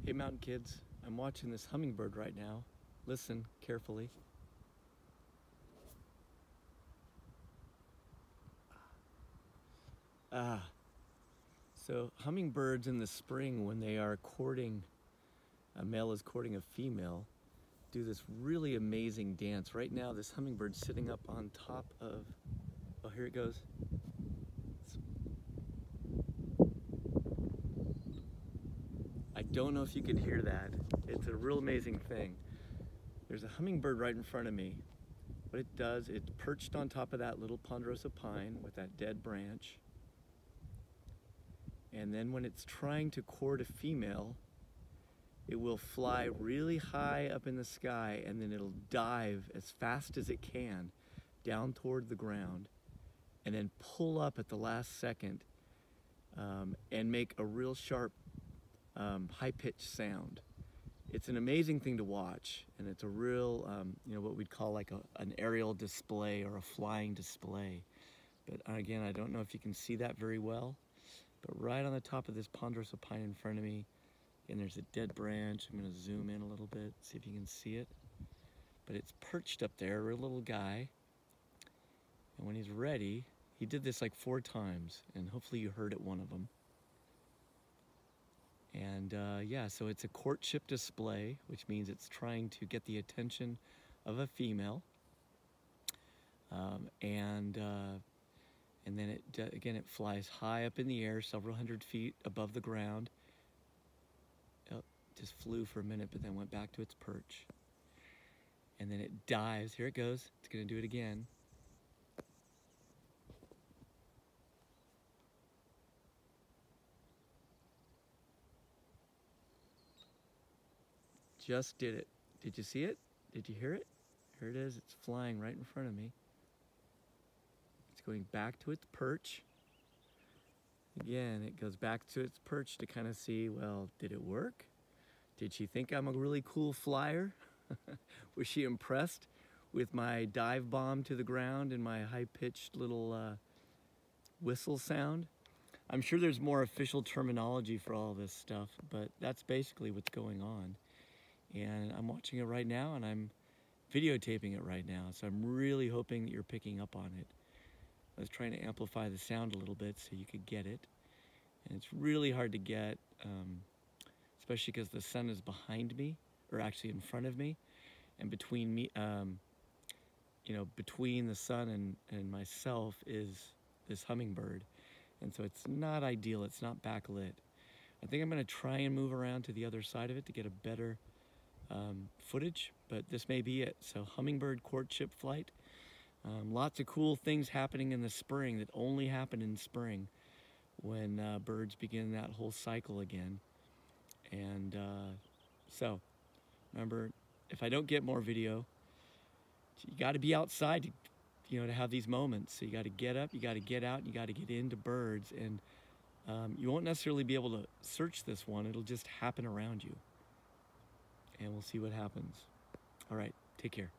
Hey mountain kids, I'm watching this hummingbird right now. Listen carefully. So hummingbirds in the spring, when they are courting, a male is courting a female, do this really amazing dance. Right now this hummingbird's sitting up on top of, oh here it goes. I don't know if you can hear that. It's a real amazing thing. There's a hummingbird right in front of me. What it does, it's perched on top of that little ponderosa pine with that dead branch. And then when it's trying to court a female, it will fly really high up in the sky, and then it'll dive as fast as it can down toward the ground, and then pull up at the last second and make a real sharp high-pitched sound. It's an amazing thing to watch, and it's a real, what we'd call like an aerial display or a flying display. But again, I don't know if you can see that very well, but right on the top of this ponderosa pine in front of me, and there's a dead branch. I'm going to zoom in a little bit, see if you can see it. But it's perched up there, a little guy, and when he's ready, he did this like 4 times, and hopefully you heard it one of them. And yeah, so it's a courtship display, which means it's trying to get the attention of a female. And then again, it flies high up in the air, several hundred feet above the ground. Oh, just flew for a minute, but then went back to its perch. And then it dives. Here it goes. It's going to do it again. Just did it. Did you see it? Did you hear it? Here it is. It's flying right in front of me. It's going back to its perch. Again, it goes back to its perch to kind of see, well, did it work? Did she think I'm a really cool flyer? Was she impressed with my dive bomb to the ground and my high-pitched little whistle sound? I'm sure there's more official terminology for all this stuff, but that's basically what's going on. And I'm watching it right now, and I'm videotaping it right now, so I'm really hoping that you're picking up on it. I was trying to amplify the sound a little bit so you could get it, and it's really hard to get, especially because the sun is behind me, or actually in front of me, and between me, between the sun and myself is this hummingbird, and so it's not ideal. It's not backlit. I think I'm going to try and move around to the other side of it to get a better footage, but this may be it. So hummingbird courtship flight. Lots of cool things happening in the spring that only happen in spring when birds begin that whole cycle again. And so remember, if I don't get more video, you got to be outside to have these moments. So you got to get up, you got to get out, and you got to get into birds, and you won't necessarily be able to search this one. It'll just happen around you. And we'll see what happens. All right, take care.